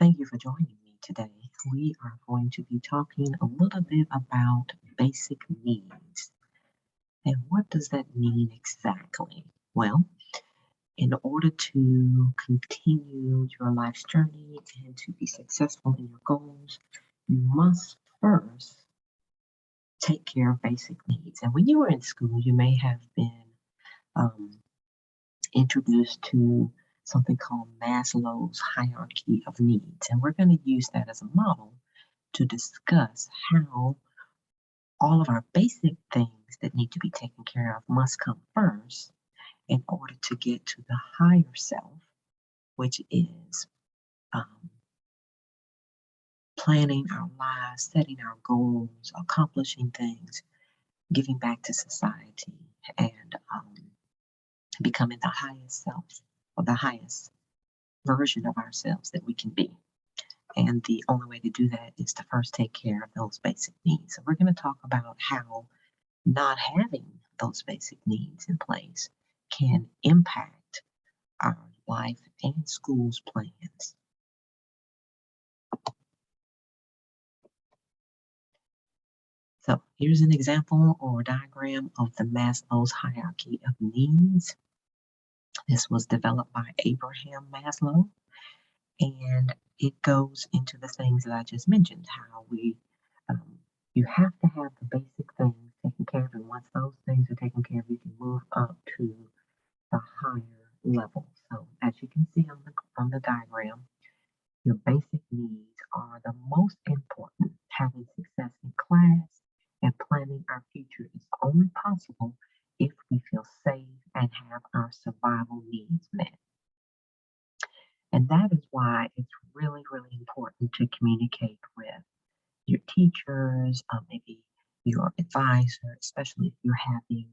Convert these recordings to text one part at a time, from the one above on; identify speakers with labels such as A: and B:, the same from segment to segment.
A: Thank you for joining me today. We are going to be talking a little bit about basic needs. And what does that mean exactly? Well, in order to continue your life's journey and to be successful in your goals, you must first take care of basic needs. And when you were in school, you may have been um, introduced to something called Maslow's hierarchy of needs. And we're going to use that as a model to discuss how all of our basic things that need to be taken care of must come first in order to get to the higher self, which is um, planning our lives, setting our goals, accomplishing things, giving back to society, and becoming the highest self or the highest version of ourselves that we can be. And the only way to do that is to first take care of those basic needs. So we're going to talk about how not having those basic needs in place can impact our life and school's plans. So here's an example or diagram of the Maslow's hierarchy of needs. This was developed by Abraham Maslow, and it goes into the things that I just mentioned, how you have to have the basic things taken care of, and once those things are taken care of, you can move up to the higher level. So as you can see on the diagram, your basic needs are the most important. Having success in class and planning our future is only possible if we feel safe and have our survival needs met. And that is why it's really, really important to communicate with your teachers, maybe your advisor, especially if you're having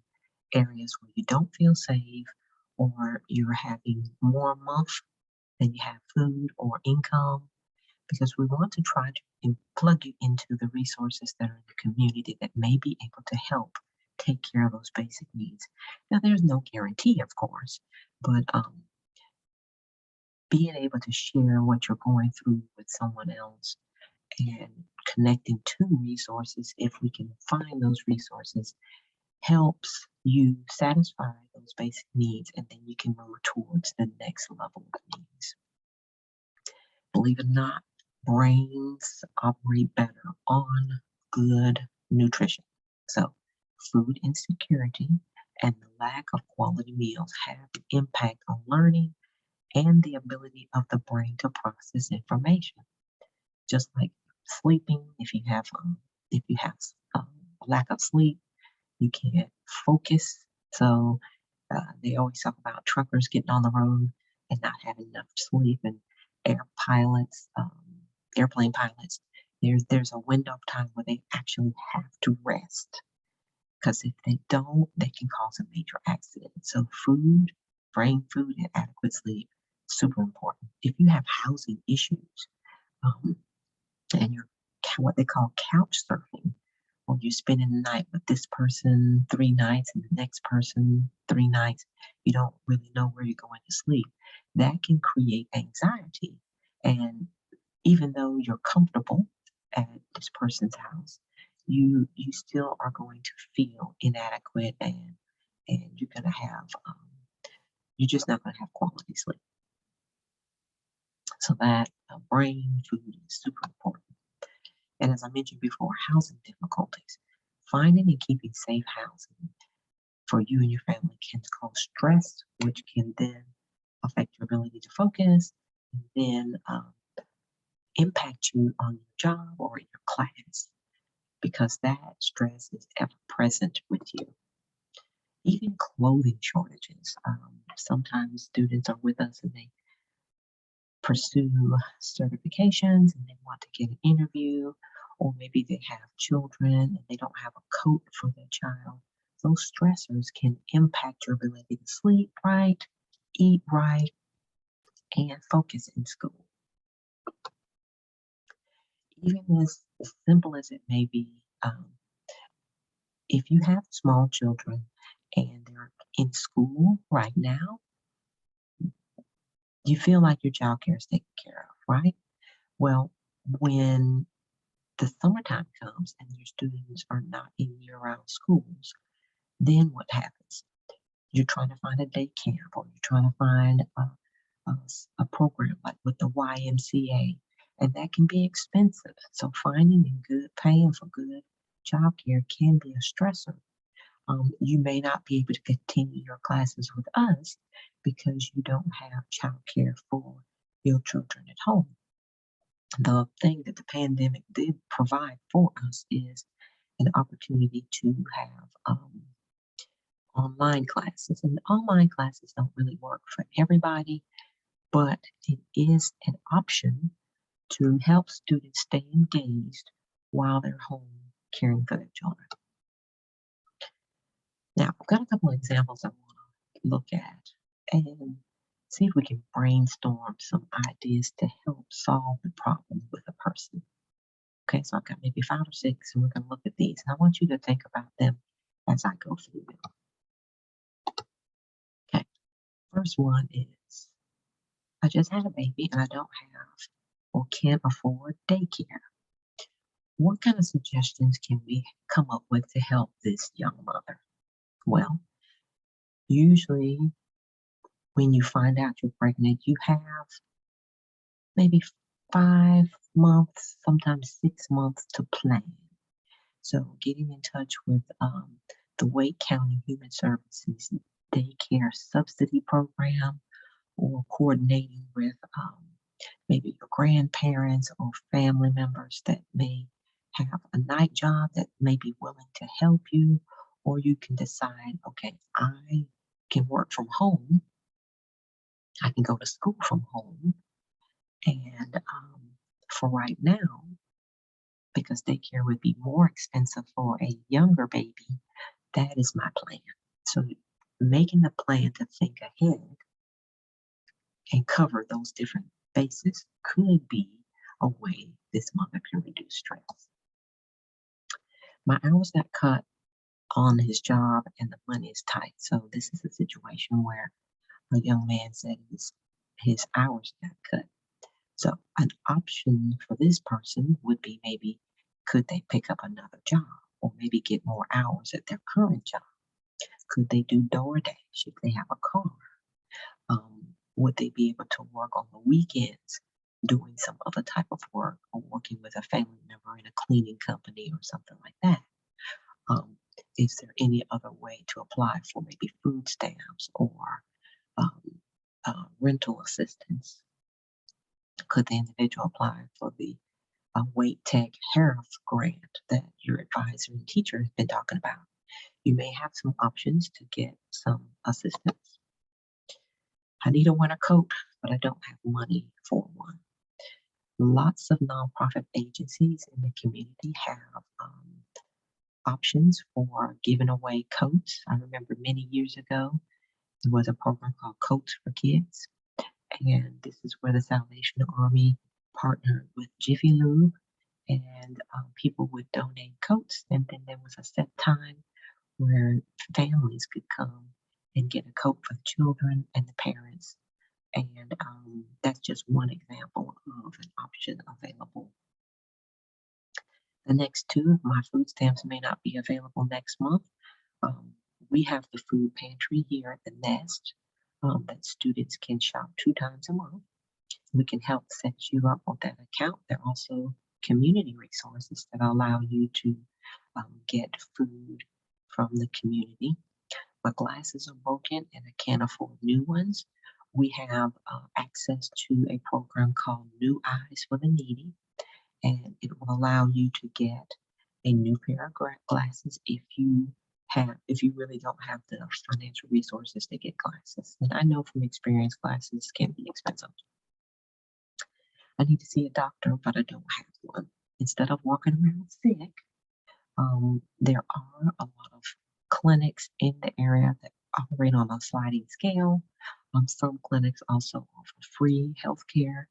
A: areas where you don't feel safe or you're having more a month than you have food or income, because we want to try to plug you into the resources that are in the community that may be able to help take care of those basic needs. Now, there's no guarantee, of course, but being able to share what you're going through with someone else and connecting to resources, if we can find those resources, helps you satisfy those basic needs, and then you can move towards the next level of needs. Believe it or not, brains operate better on good nutrition. So, food insecurity and the lack of quality meals have an impact on learning and the ability of the brain to process information. Just like sleeping, if you have lack of sleep, you can't focus. So they always talk about truckers getting on the road and not having enough sleep, and airplane pilots. There's a window of time where they actually have to rest, because if they don't, they can cause a major accident. So food, brain food, and adequate sleep, super important. If you have housing issues, um, and you're what they call couch surfing, or you're spending the night with this person 3 nights and the next person 3 nights, you don't really know where you're going to sleep. That can create anxiety. And even though you're comfortable at this person's house, you still are going to feel inadequate, and you're gonna have you're just not gonna have quality sleep. So that brain food is super important. And as I mentioned before, housing difficulties. Finding and keeping safe housing for you and your family can cause stress, which can then affect your ability to focus, and then impact you on your job or in your class, because that stress is ever present with you. Even clothing shortages. Sometimes students are with us and they pursue certifications and they want to get an interview, or maybe they have children and they don't have a coat for their child. Those stressors can impact your ability to sleep right, eat right, and focus in school. Even as simple as it may be, if you have small children and they're in school right now, you feel like your child care is taken care of, right? Well, when the summertime comes and your students are not in year-round schools, then what happens? You're trying to find a day camp, or you're trying to find a program like with the YMCA, and that can be expensive. So finding and paying for good childcare can be a stressor. You may not be able to continue your classes with us because you don't have childcare for your children at home. The thing that the pandemic did provide for us is an opportunity to have online classes. And online classes don't really work for everybody, but it is an option to help students stay engaged while they're home caring for their children. Now, I've got a couple of examples I want to look at and see if we can brainstorm some ideas to help solve the problem with a person. Okay, so I've got maybe 5 or 6, and we're going to look at these. And I want you to think about them as I go through them. Okay, first one is I just had a baby and I don't have or can't afford daycare. What kind of suggestions can we come up with to help this young mother? Well, usually when you find out you're pregnant, you have maybe 5 months, sometimes 6 months to plan. So getting in touch with the Wake County Human Services Daycare Subsidy Program, or coordinating with maybe your grandparents or family members that may have a night job that may be willing to help you, or you can decide, okay, I can work from home, I can go to school from home, and for right now, because daycare would be more expensive for a younger baby, that is my plan. So making the plan to think ahead and cover those different bases could be a way this mother can reduce stress. My hours got cut on his job and the money is tight. So this is a situation where a young man said his hours got cut. So an option for this person would be, maybe could they pick up another job or maybe get more hours at their current job? Could they do DoorDash if they have a car? Would they be able to work on the weekends doing some other type of work, or working with a family member in a cleaning company or something like that? Is there any other way to apply for maybe food stamps or um, rental assistance? Could the individual apply for the Wait Tech Health grant that your advisor and teacher has been talking about? You may have some options to get some assistance. I need a winter coat, but I don't have money for one. Lots of nonprofit agencies in the community have options for giving away coats. I remember many years ago, there was a program called Coats for Kids, and this is where the Salvation Army partnered with Jiffy Lube, and people would donate coats, and then there was a set time where families could come and get a coat for the children and the parents. And that's just one example of an option available. The next two, my food stamps may not be available next month. Um, we have the food pantry here at the Nest that students can shop 2 times a month. We can help set you up on that account. There are also community resources that allow you to get food from the community. My glasses are broken and I can't afford new ones. We have access to a program called New Eyes for the Needy, and it will allow you to get a new pair of glasses if you really don't have the financial resources to get glasses. And I know from experience, glasses can be expensive. I need to see a doctor, but I don't have one. Instead of walking around sick, there are a lot of clinics in the area that operate on a sliding scale. Some clinics also offer free health care,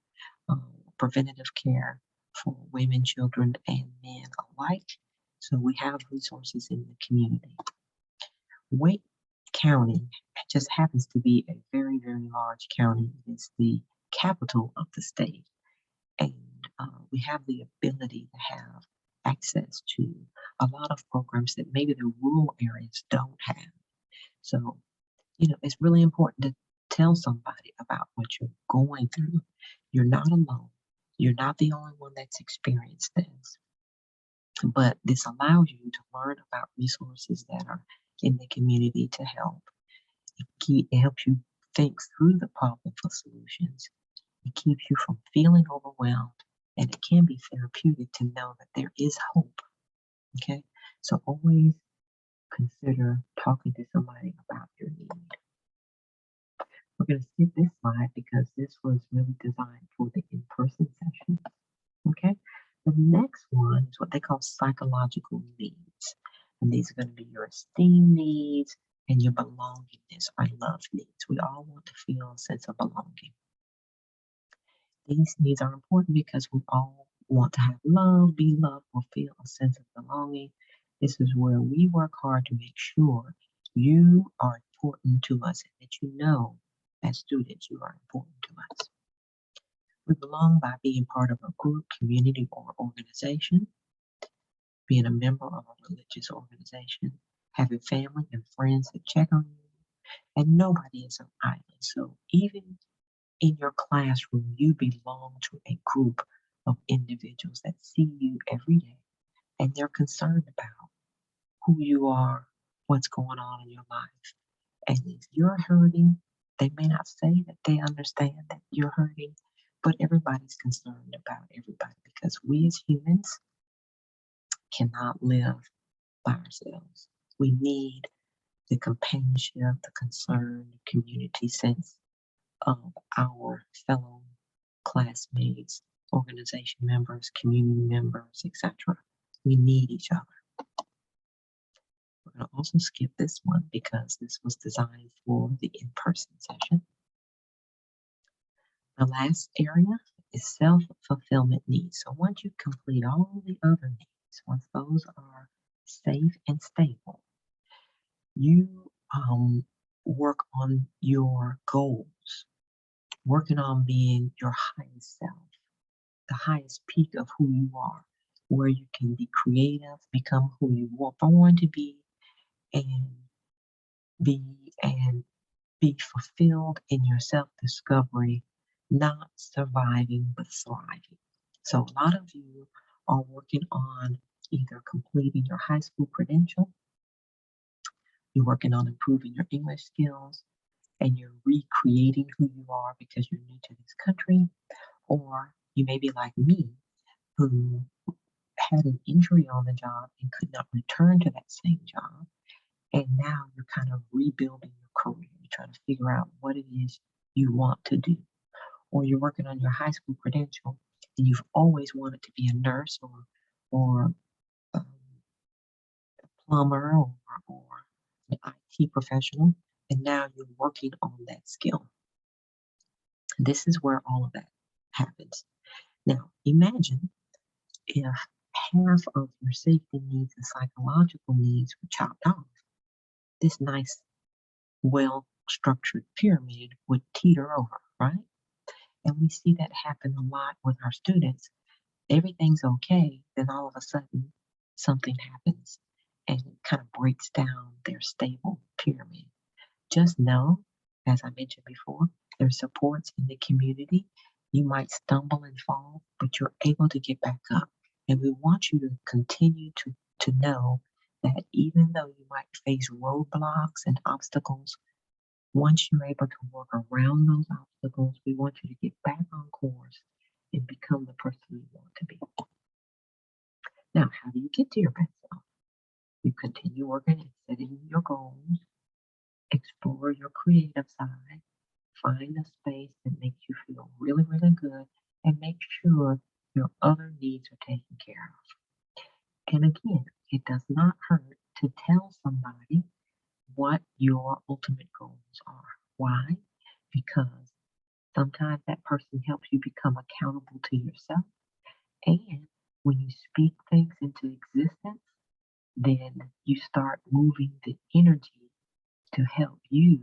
A: preventative care for women, children, and men alike. So we have resources in the community. Wake County just happens to be a very, very large county. It is the capital of the state. And we have the ability to have access to a lot of programs that maybe the rural areas don't have. So, it's really important to tell somebody about what you're going through. You're not alone. You're not the only one that's experienced this. But this allows you to learn about resources that are in the community to help. It helps you think through the problem for solutions. It keeps you from feeling overwhelmed, and it can be therapeutic to know that there is hope. Okay, so always consider talking to somebody about your need. We're going to skip this slide because this was really designed for the in-person session. Okay, the next one is what they call psychological needs, and these are going to be your esteem needs and your belongingness or love needs. We all want to feel a sense of belonging. These needs are important because we all want to have love, be loved, or feel a sense of belonging. This is where we work hard to make sure you are important to us and that you know, as students, you are important to us. We belong by being part of a group, community, or organization, being a member of a religious organization, having family and friends that check on you, and nobody is an island. So even in your classroom, you belong to a group of individuals that see you every day and they're concerned about who you are, what's going on in your life. And if you're hurting, they may not say that they understand that you're hurting, but everybody's concerned about everybody because we as humans cannot live by ourselves. We need the companionship, the concern, the community sense of our fellow classmates, organization members, community members, etc. We need each other. We're going to also skip this one because this was designed for the in-person session. The last area is self-fulfillment needs. So once you complete all the other needs, once those are safe and stable, you work on your goals, working on being your highest self, the highest peak of who you are, where you can be creative, become who you were born to be, and be and be fulfilled in your self-discovery, not surviving but thriving. So a lot of you are working on either completing your high school credential, you're working on improving your English skills, and you're recreating who you are because you're new to this country, or you may be like me, who had an injury on the job and could not return to that same job. And now you're kind of rebuilding your career. You're trying to figure out what it is you want to do. Or you're working on your high school credential and you've always wanted to be a nurse or um, a plumber or an IT professional. And now you're working on that skill. This is where all of that happens. Now, imagine if half of your safety needs and psychological needs were chopped off. This nice, well structured pyramid would teeter over, right? And we see that happen a lot with our students. Everything's okay, then all of a sudden something happens and it kind of breaks down their stable pyramid. Just know, as I mentioned before, there's supports in the community. You might stumble and fall, but you're able to get back up. And we want you to continue to know that even though you might face roadblocks and obstacles, once you're able to work around those obstacles, we want you to get back on course and become the person you want to be. Now, how do you get to your best self? You continue working and setting your goals, explore your creative side, find a space that makes you feel really, really good, and make sure your other needs are taken care of. And again, it does not hurt to tell somebody what your ultimate goals are. Why? Because sometimes that person helps you become accountable to yourself. And when you speak things into existence, then you start moving the energy to help you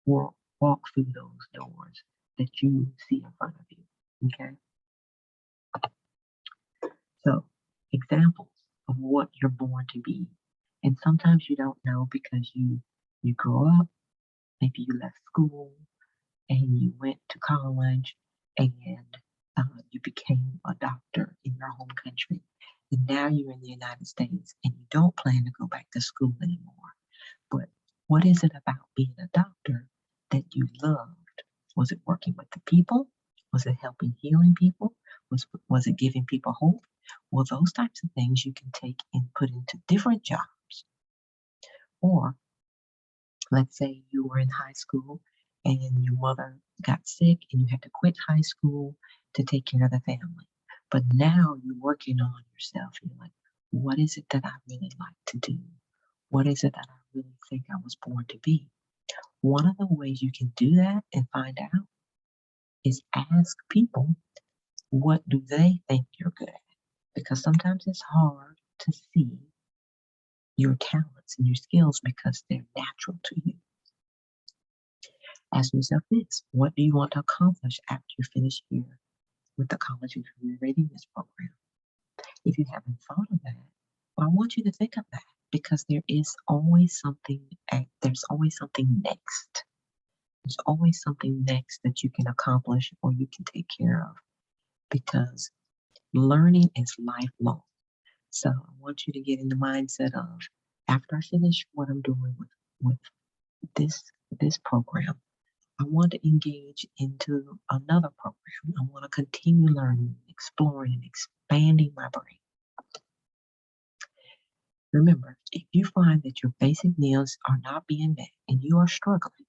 A: walk through those doors that you see in front of you. Okay? So, examples of what you're born to be. And sometimes you don't know because you grow up, maybe you left school and you went to college and you became a doctor in your home country. And now you're in the United States and you don't plan to go back to school anymore. But what is it about being a doctor that you loved? Was it working with the people? Was it helping healing people? Was it giving people hope? Well, those types of things you can take and put into different jobs. Or let's say you were in high school and your mother got sick and you had to quit high school to take care of the family. But now you're working on yourself. You're like, what is it that I really like to do? What is it that I really think I was born to be? One of the ways you can do that and find out is ask people, what do they think you're good at? Because sometimes it's hard to see your talents and your skills because they're natural to you. Ask yourself this: what do you want to accomplish after you finish here with the college and career readiness program? If you haven't thought of that, well, I want you to think of that because there's always something next. There's always something next that you can accomplish or you can take care of because learning is lifelong. So I want you to get in the mindset of after I finish what I'm doing with this this program, I want to engage into another program. I want to continue learning, exploring, and expanding my brain. Remember, if you find that your basic needs are not being met and you are struggling,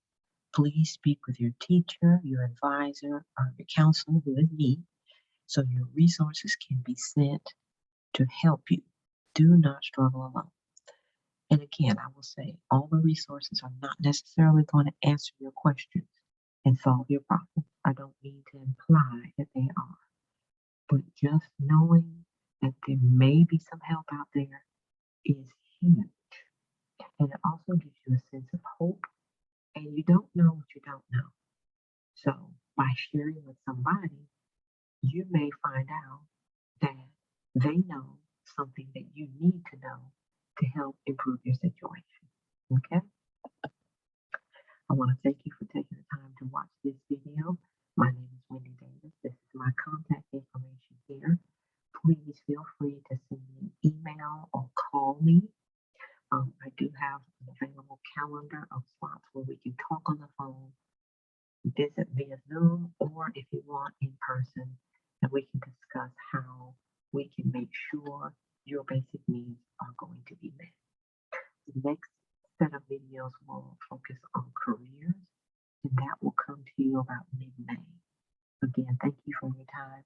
A: please speak with your teacher, your advisor, or your counselor, who is me, so your resources can be sent to help you. Do not struggle alone. And again, I will say all the resources are not necessarily going to answer your questions and solve your problem. I don't mean to imply that they are, but just knowing that there may be some help out there is huge. And it also gives you a sense of hope, and you don't know what you don't know. So by sharing with somebody, you may find out that they know something that you need to know to help improve your situation. Okay? I want to thank you for taking the time to watch this video. My name is Wendy Davis. This is my contact information here. Please feel free to send me an email or call me. I do have an available calendar of slots where we can talk on the phone, visit via Zoom, or if you want in person, and we can discuss how we can make sure your basic needs are going to be met. The next set of videos will focus on careers, and that will come to you about mid-May. Again, thank you for your time.